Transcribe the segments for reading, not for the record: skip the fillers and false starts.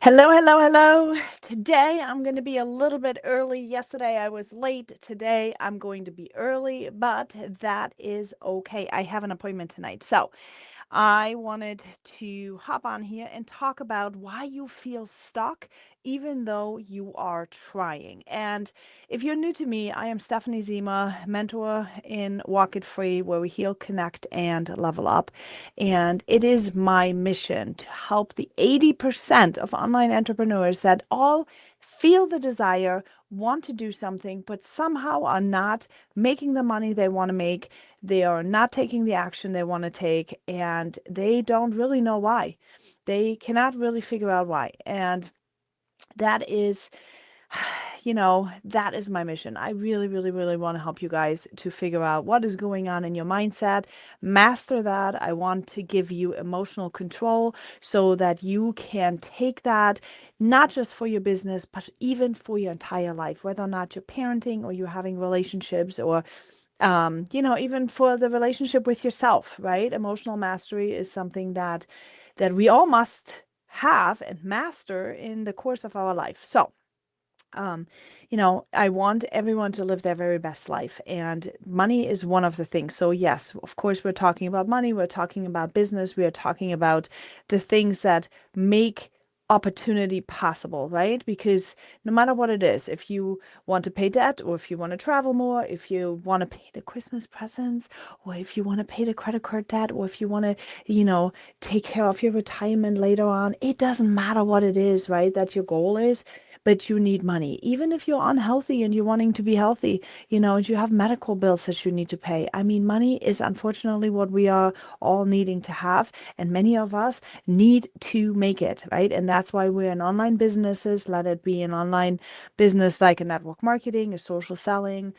Hello, hello, hello. Today I'm going to be a little bit early. Yesterday I was late. Today I'm going to be early, but that is okay. I have an appointment tonight. So I wanted to hop on here and talk about why you feel stuck even though you are trying. And if you're new to me, I am Stephanie Zima, mentor in Walk It Free, where we heal, connect, and level up. And it is my mission to help the 80% of online entrepreneurs that all feel the desire, want to do something, but somehow are not making the money they want to make. They are not taking the action they want to take, and they don't really know why. They cannot really figure out why. And that is, that is my mission. I really, really, really want to help you guys to figure out what is going on in your mindset, master that. I want to give you emotional control so that you can take that not just for your business, but even for your entire life, whether or not you're parenting or you're having relationships or even for the relationship with yourself, right? Emotional mastery is something that we all must have and master in the course of our life. So, um, I want everyone to live their very best life, and money is one of the things. So, yes, of course, we're talking about money, we're talking about business, we are talking about the things that make opportunity possible, right? Because no matter what it is, if you want to pay debt, or if you want to travel more, if you want to pay the Christmas presents, or if you want to pay the credit card debt, or if you want to, take care of your retirement later on, it doesn't matter what it is, right? That your goal is, but you need money. Even if you're unhealthy and you're wanting to be healthy, and you have medical bills that you need to pay. I mean, money is unfortunately what we are all needing to have, and many of us need to make it, right? And that's why we're in online businesses, let it be an online business like a network marketing, a social selling.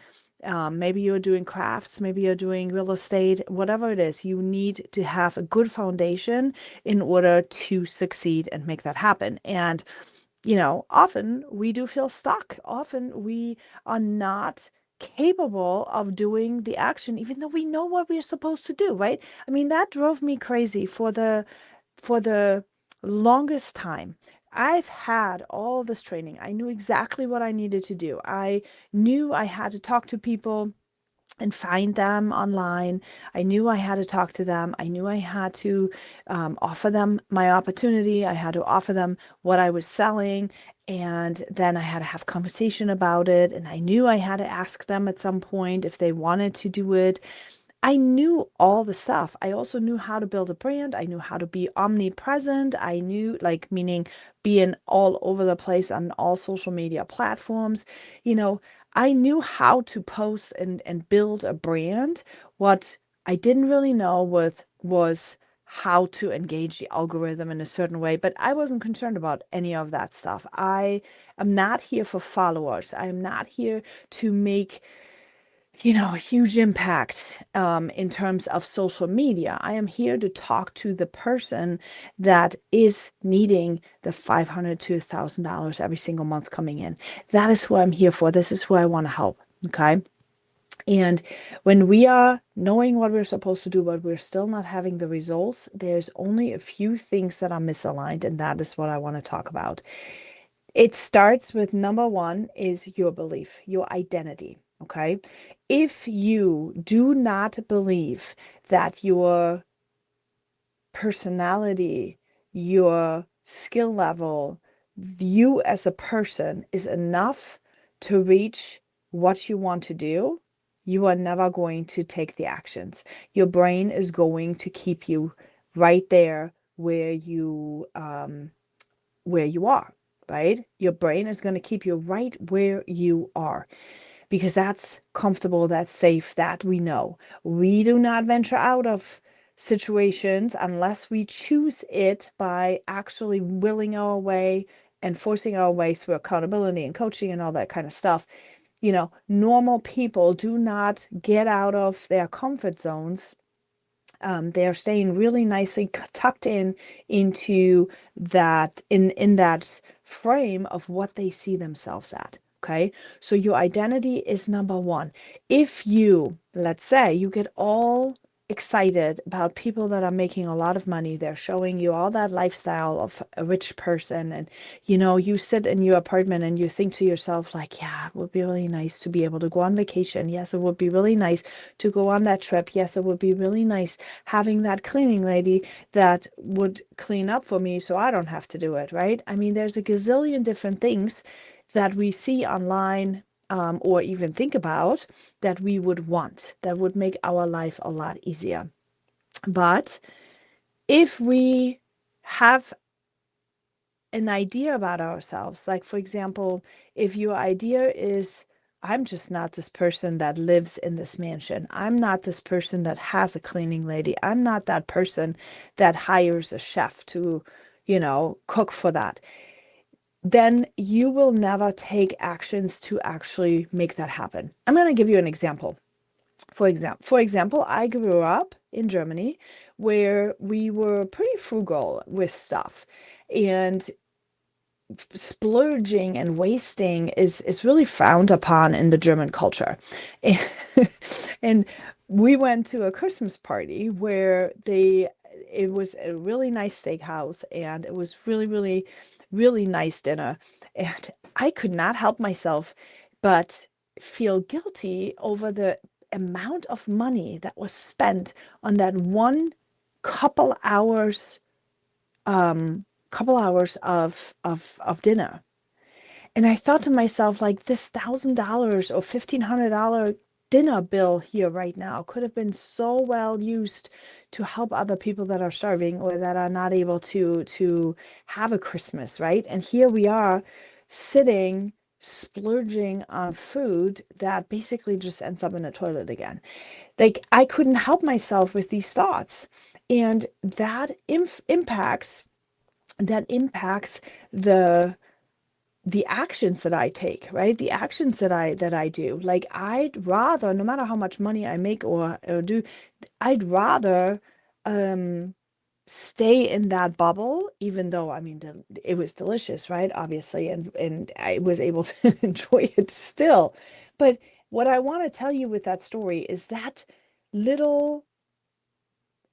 Maybe you're doing crafts, maybe you're doing real estate, whatever it is, you need to have a good foundation in order to succeed and make that happen. And often we do feel stuck. Often we are not capable of doing the action, even though we know what we're supposed to do, right? I mean, that drove me crazy for the longest time. I've had all this training. I knew exactly what I needed to do. I knew I had to talk to people and find them online. I knew I had to talk to them. I knew I had to offer them my opportunity. I had to offer them what I was selling. And then I had to have conversation about it. And I knew I had to ask them at some point if they wanted to do it. I knew all the stuff. I also knew how to build a brand. I knew how to be omnipresent. I knew, like, meaning being all over the place on all social media platforms. You know, I knew how to post and build a brand. What I didn't really know was how to engage the algorithm in a certain way, but I wasn't concerned about any of that stuff. I am not here for followers. I am not here to make a huge impact in terms of social media. I am here to talk to the person that is needing the $500 to $1,000 every single month coming in. That is who I'm here for. This is who I want to help. Okay. And when we are knowing what we're supposed to do, but we're still not having the results, there's only a few things that are misaligned, and that is what I want to talk about. It starts with number one is your belief, your identity. Okay. If you do not believe that your personality, your skill level, you as a person is enough to reach what you want to do, you are never going to take the actions. Your brain is going to keep you right there where you are, right? Your brain is going to keep you right where you are because that's comfortable, that's safe, that we know. We do not venture out of situations unless we choose it by actually willing our way and forcing our way through accountability and coaching and all that kind of stuff. Normal people do not get out of their comfort zones. They're staying really nicely tucked into that frame of what they see themselves at. Okay, so your identity is number one. If you, let's say, you get all excited about people that are making a lot of money. They're showing you all that lifestyle of a rich person. And, you sit in your apartment and you think to yourself, like, yeah, it would be really nice to be able to go on vacation. Yes, it would be really nice to go on that trip. Yes, it would be really nice having that cleaning lady that would clean up for me so I don't have to do it, right? I mean, there's a gazillion different things that we see online, or even think about, that we would want, that would make our life a lot easier. But if we have an idea about ourselves, like for example, if your idea is, I'm just not this person that lives in this mansion. I'm not this person that has a cleaning lady. I'm not that person that hires a chef to, cook for that. Then you will never take actions to actually make that happen. I'm going to give you an example. For example, I grew up in Germany where we were pretty frugal with stuff, and splurging and wasting is really frowned upon in the German culture. And, and we went to a Christmas party where it was a really nice steakhouse, and it was really, really, really nice dinner. And I could not help myself but feel guilty over the amount of money that was spent on that one couple hours couple hours of dinner. And I thought to myself, like, this $1,000 or $1,500 dinner bill here right now could have been so well used to help other people that are starving or that are not able to have a Christmas, right? And here we are sitting splurging on food that basically just ends up in the toilet again. Like, I couldn't help myself with these thoughts. And that impacts the actions that I take, right? The actions that I do. Like, I'd rather, no matter how much money I make or do, I'd rather stay in that bubble, even though, I mean, it was delicious, right? Obviously, and I was able to enjoy it still. But what I want to tell you with that story is that little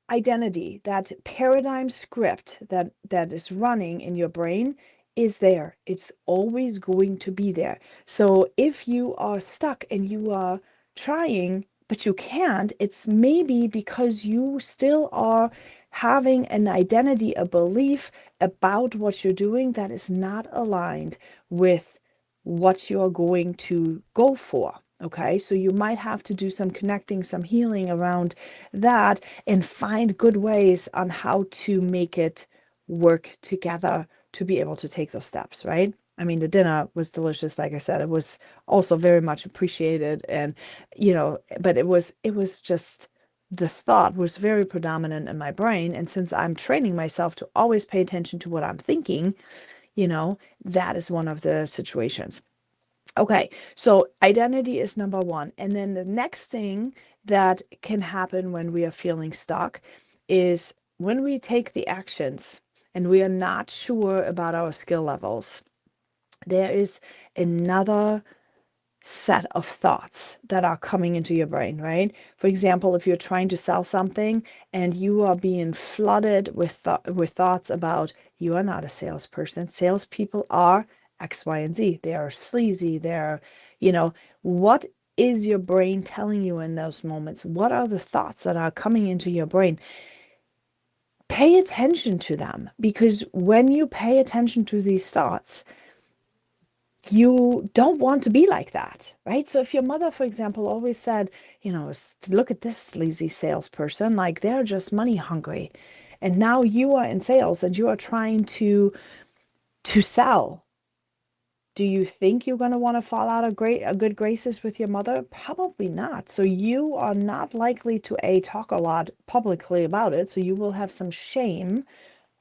identity, that paradigm script that is running in your brain is there. It's always going to be there. So if you are stuck and you are trying but you can't, it's maybe because you still are having an identity, a belief about what you're doing that is not aligned with what you're going to go for. Okay, so you might have to do some connecting, some healing around that, and find good ways on how to make it work together to be able to take those steps, right? I mean, the dinner was delicious. Like I said, it was also very much appreciated, and but it was just, the thought was very predominant in my brain. And since I'm training myself to always pay attention to what I'm thinking, that is one of the situations. Okay, so identity is number one. And then the next thing that can happen when we are feeling stuck is when we take the actions and we are not sure about our skill levels, there is another set of thoughts that are coming into your brain, right? For example, if you're trying to sell something and you are being flooded with thoughts about, you are not a salesperson. Salespeople are X, Y, and Z. They are sleazy. What is your brain telling you in those moments? What are the thoughts that are coming into your brain? Pay attention to them, because when you pay attention to these thoughts, you don't want to be like that, right? So if your mother, for example, always said, look at this sleazy salesperson, like they're just money hungry. And now you are in sales and you are trying to sell. Do you think you're going to want to fall out of good graces with your mother? Probably not. So you are not likely to talk a lot publicly about it. So you will have some shame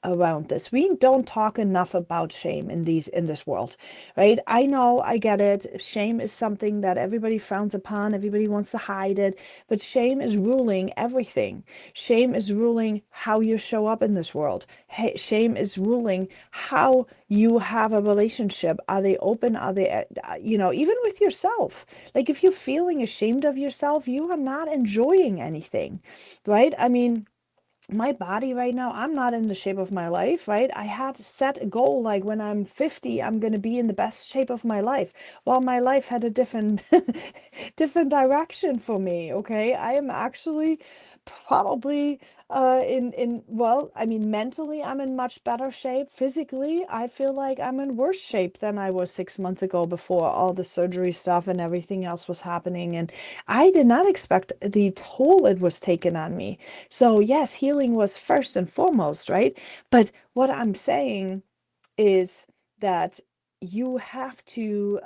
around this. We don't talk enough about shame in this world, right? I know, I get it. Shame is something that everybody frowns upon, everybody wants to hide it, but shame is ruling everything. Shame is ruling how you show up in this world. Hey, shame is ruling how you have a relationship. Are they open? Are they, even with yourself? Like if you're feeling ashamed of yourself, you are not enjoying anything, right? I mean, my body right now, I'm not in the shape of my life, right? I had set a goal like when I'm 50, I'm going to be in the best shape of my life. Well, my life had a different different direction for me, okay? I am actually probably in well, I mean mentally I'm in much better shape. Physically, I feel like I'm in worse shape than I was 6 months ago before all the surgery stuff and everything else was happening. And I did not expect the toll it was taken on me. So, yes, healing was first and foremost, right? But what I'm saying is that you have to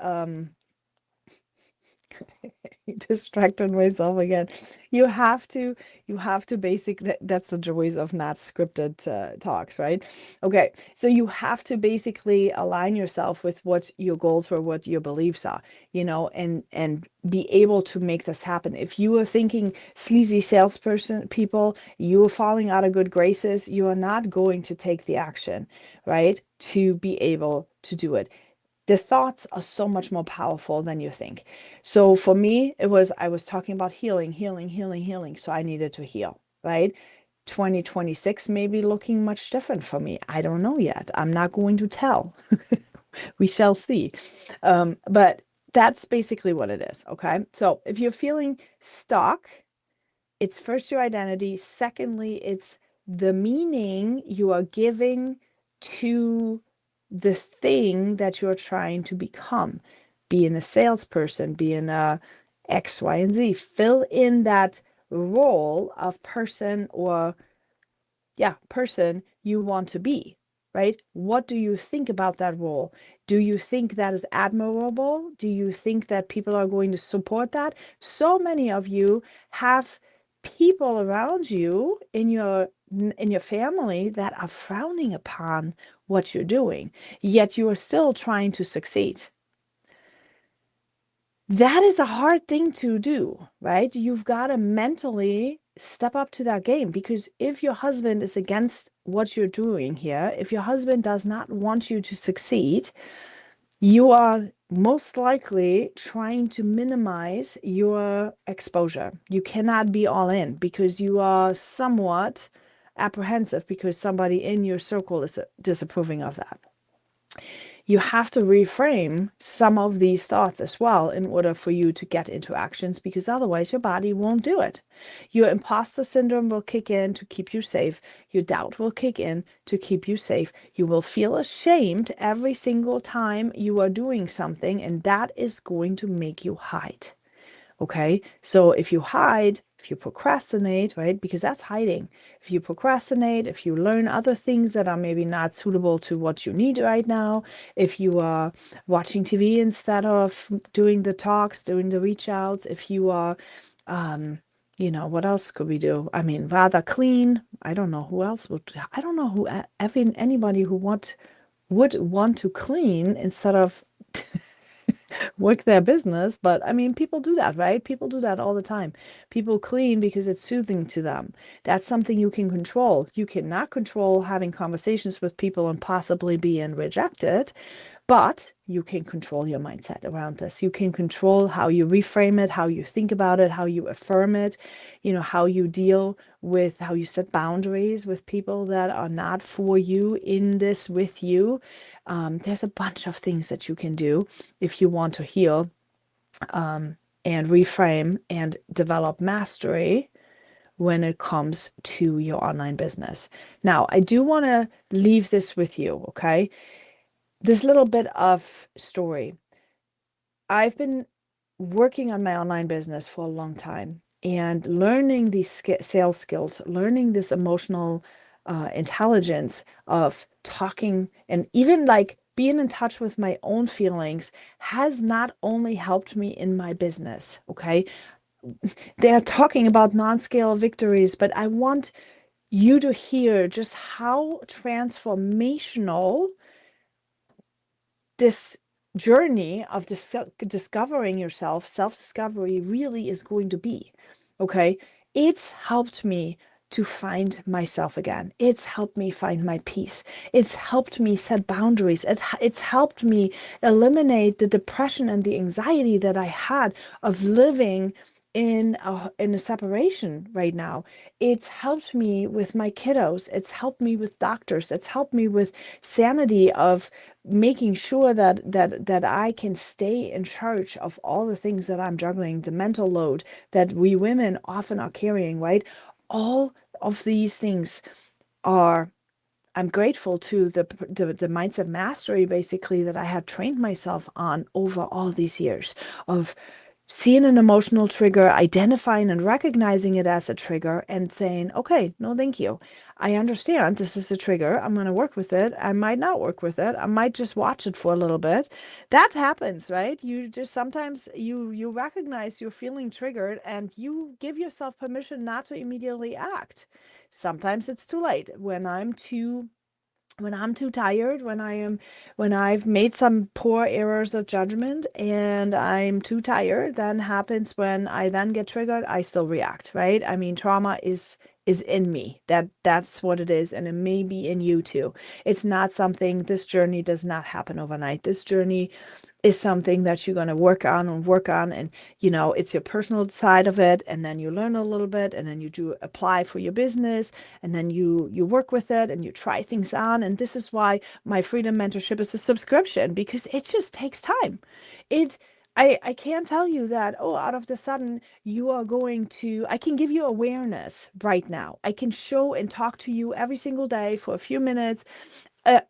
distracted myself again. You have to, that's the joys of not scripted talks, right? Okay, so you have to basically align yourself with what your goals were, what your beliefs are, and be able to make this happen. If you are thinking sleazy salesperson people, you are falling out of good graces, you are not going to take the action, right? To be able to do it. The thoughts are so much more powerful than you think. So for me, I was talking about healing, healing, healing, healing. So I needed to heal, right? 2026 may be looking much different for me. I don't know yet. I'm not going to tell. We shall see. But that's basically what it is. Okay. So if you're feeling stuck, it's first your identity. Secondly, it's the meaning you are giving to the thing that you're trying to become. Being a salesperson, being a X, Y, and Z. Fill in that role of person or, yeah, person you want to be, right? What do you think about that role? Do you think that is admirable? Do you think that people are going to support that? So many of you have people around you in your family that are frowning upon what you're doing, yet you are still trying to succeed. That is a hard thing to do, right? You've got to mentally step up to that game, because if your husband is against what you're doing here, if your husband does not want you to succeed, you are most likely trying to minimize your exposure. You cannot be all in because you are somewhat apprehensive because somebody in your circle is disapproving of that. You have to reframe some of these thoughts as well in order for you to get into actions, because otherwise your body won't do it. Your imposter syndrome will kick in to keep you safe. Your doubt will kick in to keep you safe. You will feel ashamed every single time you are doing something, and that is going to make you hide. Okay, so if you hide, if you procrastinate, right, because that's hiding. If you procrastinate, if you learn other things that are maybe not suitable to what you need right now, if you are watching TV instead of doing the talks, doing the reach outs, if you are, what else could we do? I mean, rather clean. I don't know who else would, I don't know who, anybody who would want to clean instead of work their business. But I mean, people do that, right? People do that all the time. People clean because it's soothing to them. That's something you can control. You cannot control having conversations with people and possibly being rejected, but you can control your mindset around this. You can control how you reframe it, how you think about it, how you affirm it, how you deal with, how you set boundaries with people that are not for you in this with you. There's a bunch of things that you can do if you want to heal and reframe and develop mastery when it comes to your online business. Now, I do want to leave this with you, okay? This little bit of story. I've been working on my online business for a long time and learning these sales skills, learning this emotional intelligence of talking and even like being in touch with my own feelings has not only helped me in my business, okay? They're talking about non-scale victories, but I want you to hear just how transformational this journey of discovering yourself, self-discovery really is going to be. Okay. It's helped me to find myself again. It's helped me find my peace. It's helped me set boundaries. It's helped me eliminate the depression and the anxiety that I had of living in a separation right now. It's helped me with my kiddos. It's helped me with doctors. It's helped me with sanity of making sure that I can stay in charge of all the things that I'm juggling, the mental load that we women often are carrying, right? All of these things are, I'm grateful to the mindset mastery basically that I had trained myself on over all these years of seeing an emotional trigger, identifying and recognizing it as a trigger, and saying, okay, no, thank you. I understand this is a trigger. I'm going to work with it. I might not work with it. I might just watch it for a little bit. That happens, right? You just sometimes you recognize you're feeling triggered and you give yourself permission not to immediately act. Sometimes it's too late. When I'm too tired, when I've made some poor errors of judgment and I'm too tired, then happens when I then get triggered, I still react, right? I mean, trauma is in me. That's what it is, and it may be in you too. It's not something, this journey does not happen overnight. This journey is something that you're going to work on and it's your personal side of it, and then you learn a little bit, and then you do apply for your business, and then you work with it and you try things on. And this is why my freedom mentorship is a subscription, because it just takes time. it I can't tell you that, oh, out of the sudden you are going to, I can give you awareness right now. I can show and talk to you every single day for a few minutes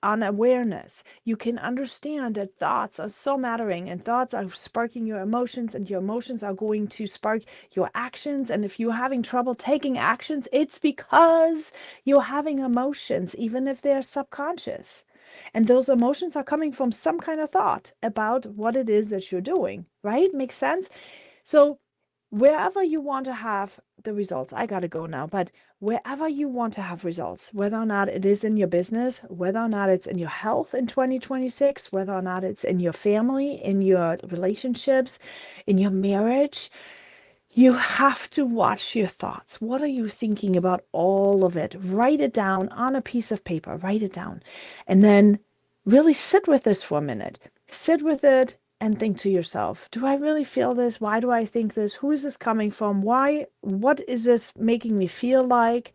on awareness. You can understand that thoughts are so mattering, and thoughts are sparking your emotions, and your emotions are going to spark your actions. And if you're having trouble taking actions, it's because you're having emotions, even if they're subconscious. And those emotions are coming from some kind of thought about what it is that you're doing, right? Makes sense? So wherever you want to have the results, I got to go now, but wherever you want to have results, whether or not it is in your business, whether or not it's in your health in 2026, whether or not it's in your family, in your relationships, in your marriage, you have to watch your thoughts. What are you thinking about all of it? Write it down on a piece of paper, write it down, and then really sit with this for a minute. Sit with it and think to yourself, do I really feel this? Why do I think this? Who is this coming from? Why? What is this making me feel like?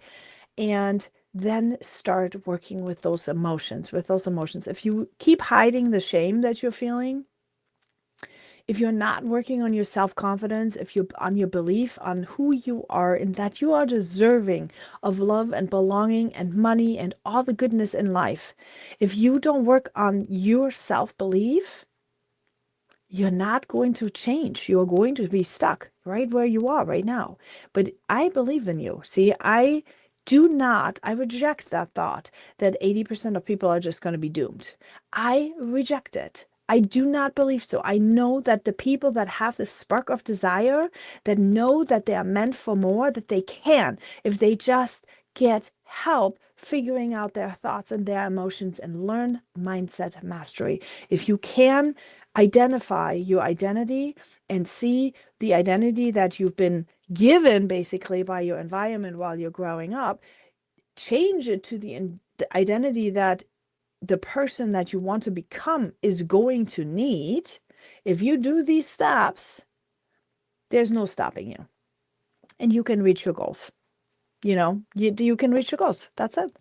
And then start working with those emotions, If you keep hiding the shame that you're feeling, if you're not working on your self-confidence, if you're on your belief on who you are and that you are deserving of love and belonging and money and all the goodness in life, if you don't work on your self-belief, you're not going to change. You're going to be stuck right where you are right now. But I believe in you. See, I reject that thought that 80% of people are just going to be doomed. I reject it. I do not believe so. I know that the people that have the spark of desire, that know that they are meant for more, that they can, if they just get help figuring out their thoughts and their emotions and learn mindset mastery. If you can identify your identity and see the identity that you've been given basically by your environment while you're growing up, change it to the identity that the person that you want to become is going to need. If you do these steps, there's no stopping you, and you can reach your goals. You can reach your goals. That's it.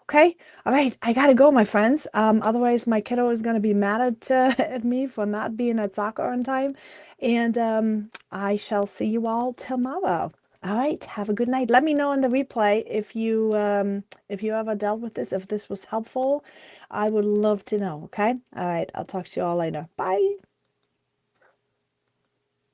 Okay. All right. I gotta go, my friends. Otherwise my kiddo is gonna be mad at me for not being at soccer on time. And I shall see you all tomorrow. All right. Have a good night. Let me know in the replay if you ever dealt with this, if this was helpful. I would love to know. Okay. All right. I'll talk to you all later. Bye.